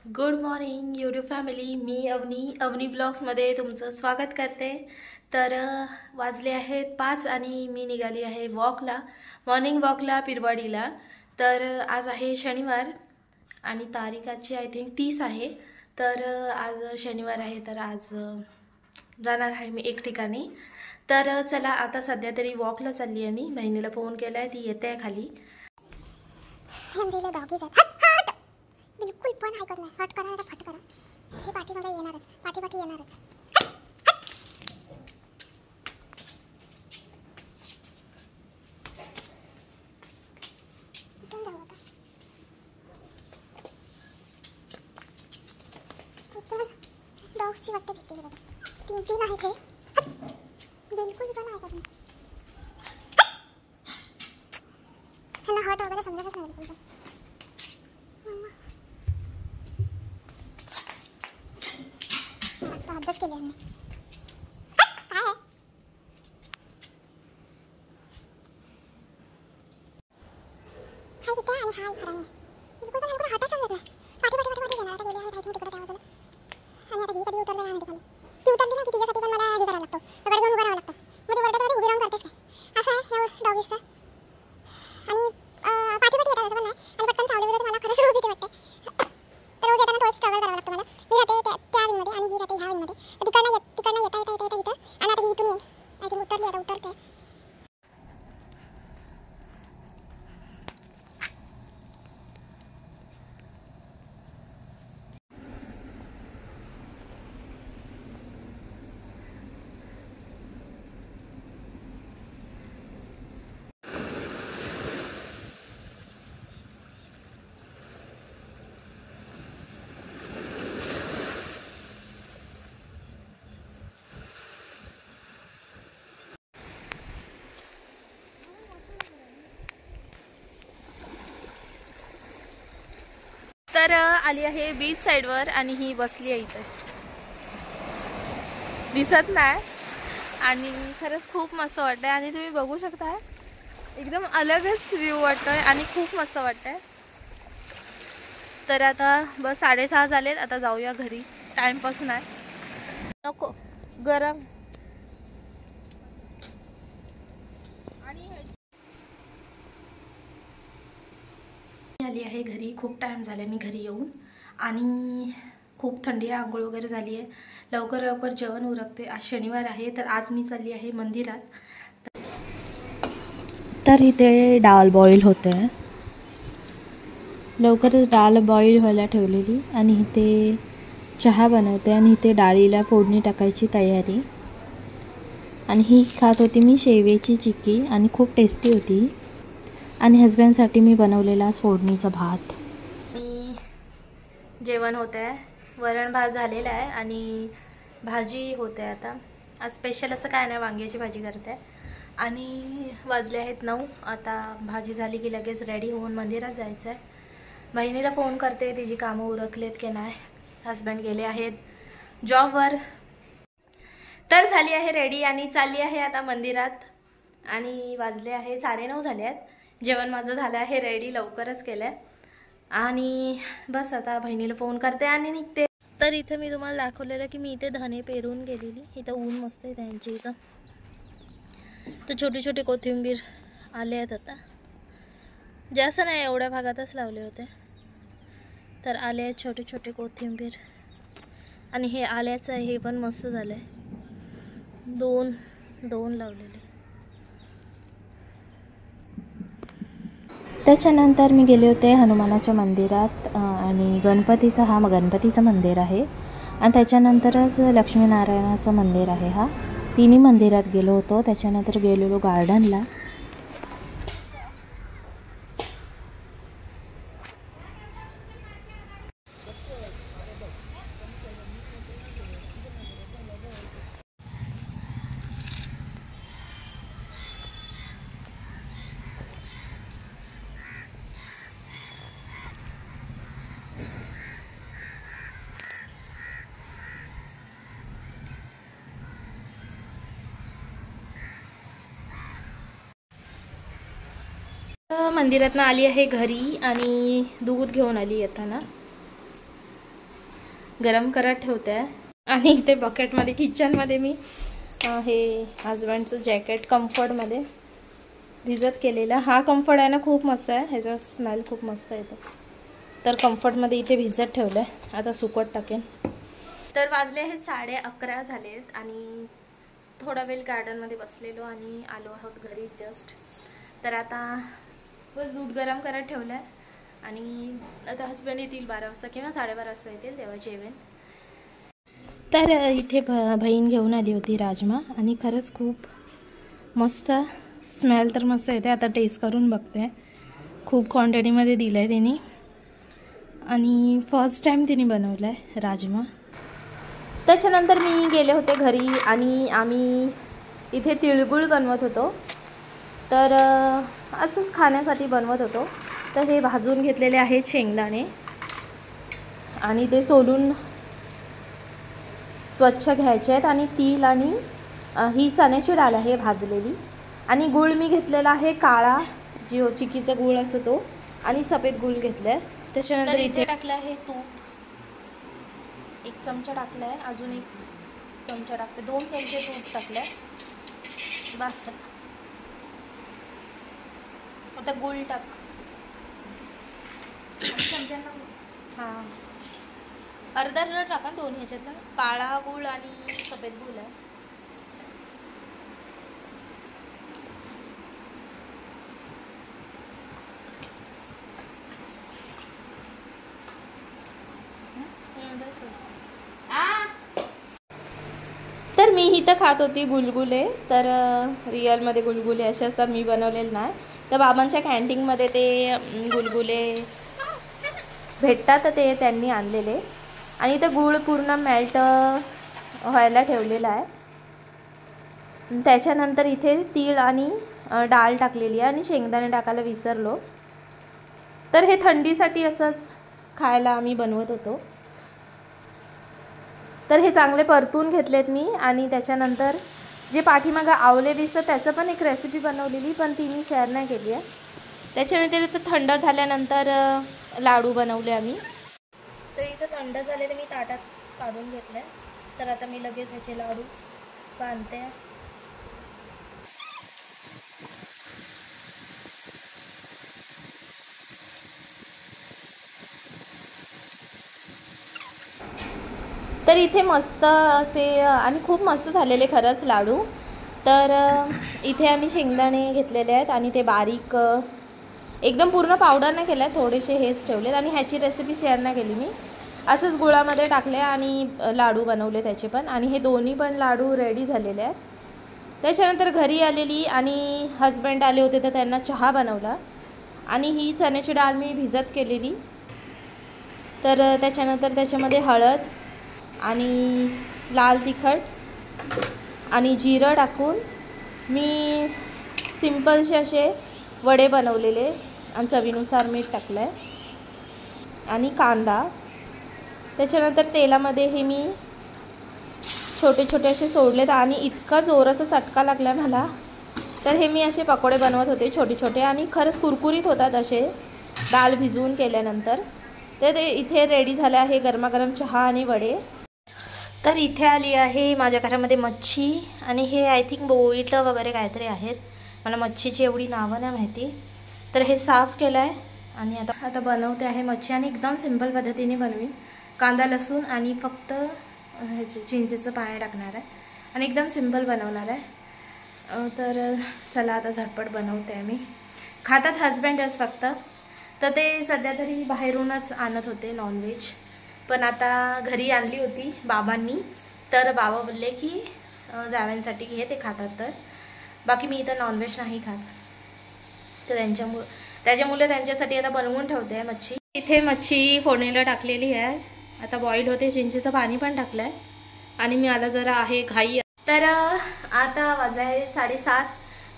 Good morning YouTube family. मी अवनी ब्लॉग्समध्ये तुमचं स्वागत करते. तर वाजले आहेत 5 आणि मी निघाली आहे मॉर्निंग वॉकला पिरवाडीला. तर आज आहे शनिवार आणि तारीखाची आय थिंक 30 आहे. तर आज शनिवार आहे, तर आज जाणार आहे मी एक ठिकाणी. तर चला आता सध्या तरी वॉकला चालली आहे. मी बहिणीला फोन केला आहे, ती येते आहे खाली. बिलकुल पण ऐकत नाही. हट करा फट करा, हे पाठीमध्ये येणारच, पाठी येणारच. कुठून जाऊ आता? डॉग्सची वाटतं भीती बघा. तीन आहेत हे. बिलकुल पण ऐकत नाही. ह्यांना हट वगैरे समजतच नाही बिलकुल. अभ्यास केले यांनी. काय आहे? हाय किती आणि हाय खराने. बिलकुल पण यांना हटाच समजत नाही. पाठी येणार. आता गेले आहेत आय थिंक तिकडे त्या बाजूला. आणि आता ही कधी उतरले आहे खाली. ती उतरली ना की तिच्यासाठी पण मला हे करावं लागतं. गाडी घेऊन उभं राहावं लागतं. मग ती वरती उभी राहून करतेच काय. असं आहे या डॉगीसचं. आणि पाठी येतात असं पण नाही. आणि पटकन चावले वगैरे मला खरंच भीती वाटते. तर रोज येताना तो एक स्ट्रगल करावा लागतो मला. मी राहते त्या विंगमध्ये आणि ही राहते ह्या विंगमध्ये. तिकडनं येता इथं. आणि आता ही इथून येईल. आय थिंक उतरली, आता उतरते. तर आली आहे बीच साईडवर आणि ही बसली आहे इथे, दिसत नाही. आणि खरंच खूप मस्त वाटतंय. आणि तुम्ही बघू शकता एकदम अलगच व्ह्यू वाटतोय आणि खूप मस्त वाटतंय. तर आता बस 6:30 झालेत. आता जाऊया घरी. टाइमपास नाही, नको गरम. आली आहे घरी. खूप टाइम झाला मी घरी येऊन आणि खूप थंडी आहे. आंघोळ वगैरे झाली आहे. लवकर जेवण उरकते. आज शनिवार आहे, तर आज मी चालली आहे मंदिरात. तर इथे डाळ बॉईल होते. लवकरच डाळ बॉईल व्हायला ठेवलेली आणि इथे चहा बनवते आणि इथे डाळीला फोडणी टाकायची तयारी. आणि ही खात होती मी शेवेची चिक्की आणि खूप टेस्टी होती. आणि हस्बंडसाठी मी बनवलेला फोडणीचा भात. जेवण होतं आहे. वरण भात झालेला आहे आणि भाजी होते. आता आज स्पेशल असं काय नाही, वांग्याची भाजी करते. आणि वाजले आहेत 9. आता भाजी झाली की लगेच रेडी होऊन मंदिरात जायचं आहे. बहिणीला फोन करते, तिची कामं उरकलेत की नाही. हस्बंड गेले आहेत जॉबवर. तर झाली आहे रेडी आणि चालली आहे आता मंदिरात. आणि वाजले आहे 9:30 झाले आहेत. जेवण माझं झालं आहे रेडी, लवकरच केलं आहे. आणि बस आता बहिणीला फोन करते आणि निघते. तर इथं मी तुम्हाला दाखवलेलं की मी इथे धने पेरून गेलेली. इथं ऊन मस्त आहे त्यांची इथं. तर छोटे छोटे कोथिंबीर आले आहेत. आता जास्त नाही, एवढ्या भागातच लावले होते. तर आले आहेत छोटे छोटे कोथिंबीर. आणि हे आल्याचं हे पण मस्त झालं आहे. दोन लावलेले. त्याच्यानंतर मी गेले होते हनुमानाच्या मंदिरात. आणि गणपतीचं मंदिर आहे. आणि त्याच्यानंतरच लक्ष्मीनारायणाचं मंदिर आहे. हा तिन्ही मंदिरात गेलो होतो. त्याच्यानंतर गेलेलो गार्डनला. मंदिरातनं आली आहे घरी आणि दूध घेऊन आली येताना. गरम करत ठेवते आहे. आणि इथे बकेटमध्ये किचनमध्ये मी हे हजबंडचं जॅकेट कम्फर्टमध्ये भिजत केलेला. हा कम्फर्ट आहे ना खूप मस्त आहे, ह्याचा स्मेल खूप मस्त येतो. तर कम्फर्टमध्ये इथे भिजत ठेवलं आहे, आता सुकट टाकेन. तर वाजले आहेत 11:30 झालेत आणि थोडा वेळ गार्डनमध्ये बसलेलो आणि आलो आहोत घरी जस्ट. तर आता बस दूध गरम करत ठेवलं आहे आणि आता हजबंड येतील 12 वाजता किंवा 12:30 वाजता येतील, तेव्हा जेवेन. तर इथे बहीण घेऊन आली होती राजमा आणि खरंच खूप मस्त स्मेल तर मस्त येते. आता टेस्ट करून बघते. खूप क्वांटिटीमध्ये दिलं आहे तिने आणि फर्स्ट टाईम तिने बनवलं आहे राजमा. त्याच्यानंतर मी गेले होते घरी आणि आम्ही इथे तिळगुळ बनवत होतो. तर असंच खाण्यासाठी बनवत होतो. तर हे भाजून घेतलेले आहेत शेंगदाणे आणि ते सोलून स्वच्छ घ्यायचे आहेत आणि तीळ आणि ही चण्याची डाळ आहे भाजलेली आणि गूळ मी घेतलेला आहे काळा जो चिकीचा गूळ असतो तो आणि सफेद गूळ घेतला आहे. त्याच्यानंतर इथे टाकलं आहे तूप, 1 चमचा टाकला आहे, अजून 1 चमचा टाकते, 2 चमचे तूप टाकलं आहे बस. आता गूळ टाक हां, अर्धा टाका दोन ह्याच्यातला, काळा गूळ आणि सफेद गूळ आहे. तर मी इथं खात होती गुलगुले. तर रिअलमध्ये गुलगुले असे असतात, मी बनवलेले नाही. तर बाबांच्या कॅन्टीनमध्ये ते गुलगुले भेटतात, ते त्यांनी आणलेले आणि इथं गूळ पूर्ण मेल्ट व्हायला ठेवलेला आहे. त्याच्यानंतर इथे तीळ आणि डाळ टाकलेली आहे आणि शेंगदाणे टाकायला विसरलो. तर हे थंडीसाठी असंच खायला आम्ही बनवत होतो. तर हे चांगले परतून घेतलेत मी आणि त्याच्यानंतर जे पाठीमागं आवले दिसतं त्याचं पण एक रेसिपी बनवलेली, पण ती मी शेअर नाही केली आहे. त्याच्यानंतर इथं थंड झाल्यानंतर लाडू बनवले आम्ही. तर इथं थंड झालेले मी ताटात काढून घेतले. तर आता मी लगेच ह्याचे लाडू बांधते. तर इथे मस्त असे आणि खूप मस्त झालेले खरंच लाडू. तर इथे आम्ही शेंगदाणे घेतलेले आहेत आणि ते बारीक एकदम पूर्ण पावडर नाही केलं आहे, थोडेसे हेच ठेवलेत आणि ह्याची रेसिपी शेअर नाही केली मी. असंच गुळामध्ये टाकले आणि लाडू बनवले त्याचे पण. आणि हे दोन्ही पण लाडू रेडी झालेले आहेत. त्याच्यानंतर घरी आलेली आणि हजबंड आले होते तर त्यांना चहा बनवला आणि ही चण्याची डाळ मी भिजत केलेली. तर त्याच्यानंतर त्याच्यामध्ये हळद आणि लाल तिखट आणि जिरं टाकून मी सिंपलसे असे वडे बनवलेले आणि चवीनुसार मीठ टाकलं आहे आणि कांदा. त्याच्यानंतर तेलामध्ये हे मी छोटे छोटे असे सोडलेत आणि इतका जोराचा चटका लागला मला. तर हे मी असे पकोडे बनवत होते छोटे छोटे आणि खरंच कुरकुरीत होतात असे डाळ भिजवून केल्यानंतर. तर ते इथे रेडी झाले आहे गरमागरम चहा आणि वडे. तर इथे आली आहे माझ्या घरामध्ये मच्छी आणि हे आय थिंक बोईटं वगैरे काहीतरी आहेत, मला मच्छीची एवढी नावं नाही माहिती. तर हे साफ केलं आहे आणि आता बनवते आहे मच्छी आणि एकदम सिंपल पद्धतीने बनवीन. कांदा लसूण आणि फक्त ह्याचे चिंचेचं पाणी टाकणार आहे आणि एकदम सिंपल बनवणार आहे. तर चला आता झटपट बनवते आहे मी. खातात हजबंडच फक्त. तर ते सध्या तरी बाहेरूनच आणत होते नॉनव्हेज, पण आता घरी आणली होती बाबांनी. तर बाबा बोलले की जाव्यांसाठी घे, ते खातात. तर बाकी मी इथं नॉनव्हेज नाही खात, तर त्याच्यामुळे त्यांच्यासाठी आता बनवून ठेवते आहे मच्छी. इथे मच्छी फोडणीला टाकलेली आहे, आता बॉईल होते. चिंचेचं पाणी पण टाकलं आहे आणि मी आला जरा आहे घाई. तर आता वाजले आहे 7:30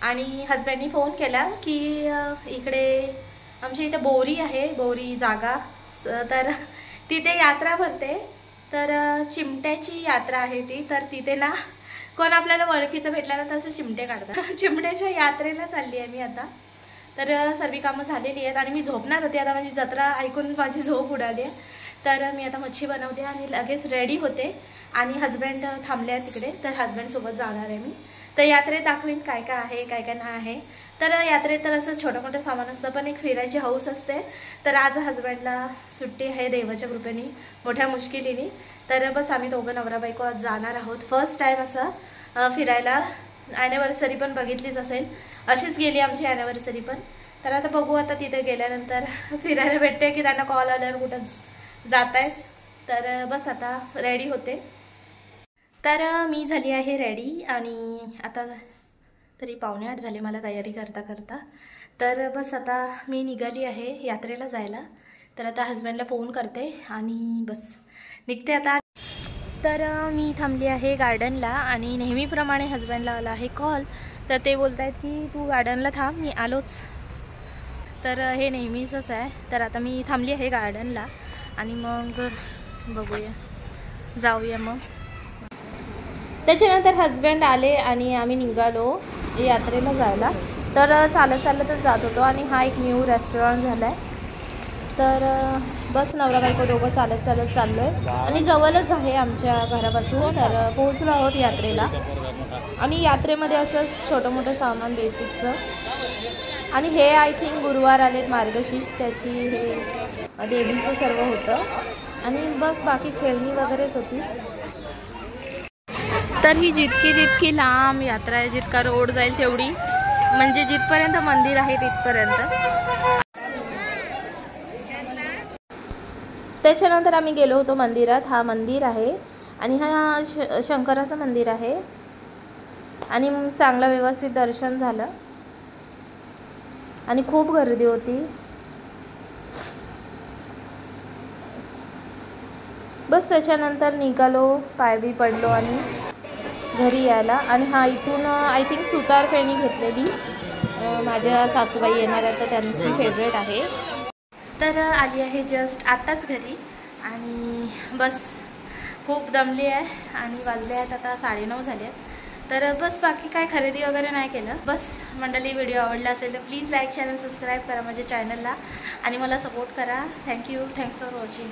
आणि हजबंडनी फोन केला की इकडे आमच्या इथे बोरी आहे, बोरी जागा, तर तिथे यात्रा भरते. तर चिमट्याची यात्रा आहे ती. तर तिथे ना कोण आपल्याला ओळखीचं भेटलं ना तसं चिमटे काढतात. चिमट्याच्या यात्रेला चालली आहे मी आता. तर सर्व कामं झालेली आहेत आणि मी झोपणार होते. आता माझी जत्रा ऐकून माझी झोप उडाली आहे. तर मी आता मच्छी बनवते आणि लगेच रेडी होते आणि हस्बंड थांबले आहेत तिकडे, तर हस्बंडसोबत जाणार आहे मी. तर यात्रेत दाखवीन काय काय आहे काय काय नाही आहे. तर यात्रेत तर असं छोटं मोठं सामान असतं, पण एक फिरायची हौस असते. तर आज हस्बंडला सुट्टी आहे देवाच्या कृपेने, मोठ्या मुश्किलीने. तर बस आम्ही दोघं नवरा बायको आज जाणार आहोत. फर्स्ट टाईम असं फिरायला. ॲनिव्हर्सरी पण बघितलीच असेल, अशीच गेली आमची ॲनिव्हर्सरी पण. तर आता बघू आता तिथे गेल्यानंतर फिरायला भेटते की त्यांना कॉल आल्यावर कुठं जात आहेत. तर बस आता रेडी होते. तर मी झाली आहे रेडी आणि आता तरी 7:45 झाले मला तयारी करता करता. तर बस आता मी निघाली आहे यात्रेला जायला. तर आता हस्बंडला फोन करते आणि बस निघते आता. तर मी थांबली आहे गार्डनला आणि नेहमीप्रमाणे हस्बंडला आला आहे कॉल. तर ते बोलत आहेत की तू गार्डनला थांब, मी आलोच. तर हे नेहमीचंच आहे. तर आता मी थांबली आहे गार्डनला आणि मग बघूया, जाऊया मग. त्याच्यानंतर हस्बंड आले आणि आम्ही निघालो यात्रेला जायला. तर चालतच जात होतो आणि हा एक न्यू रेस्टॉरंट झाला आहे. तर बस नवरा बायको दोघं चालत चाललो आहे आणि जवळच आहे आमच्या घरापासून. तर पोहोचलो आहोत यात्रेला आणि यात्रेमध्ये असंच छोटं मोठं सामान बेसिकचं. आणि हे आय थिंक गुरुवार आलेत मार्गशीर्ष, त्याची हे देवीचं सर्व होतं आणि बस बाकी खेळणी वगैरेच होती. तर ही जितकी लांब यात्रा आहे, जितका रोड जाईल तेवढी, म्हणजे जिथपर्यंत मंदिर आहे तिथपर्यंत. त्याच्यानंतर आम्ही गेलो होतो मंदिरात. हा मंदिर आहे आणि हा शंकराचं मंदिर आहे आणि चांगलं व्यवस्थित दर्शन झालं आणि खूप गर्दी होती. बस त्याच्यानंतर निघालो, पायबी पडलो आणि घरी यायला. आणि हा इथून आय थिंक सुतारफेणी घेतलेली, माझ्या सासूबाई येणार आहेत तर त्यांची फेवरेट आहे. तर आली आहे जस्ट आत्ताच घरी आणि बस खूप दमली आहे आणि वाजले आहेत आता 9:30 झाले आहेत. तर बस बाकी काय खरेदी वगैरे नाही केलं. बस मंडळी, व्हिडिओ आवडला असेल तर प्लीज लाईक, चॅनल सबस्क्राईब करा माझ्या चॅनलला आणि मला सपोर्ट करा. Thank you, thanks for watching.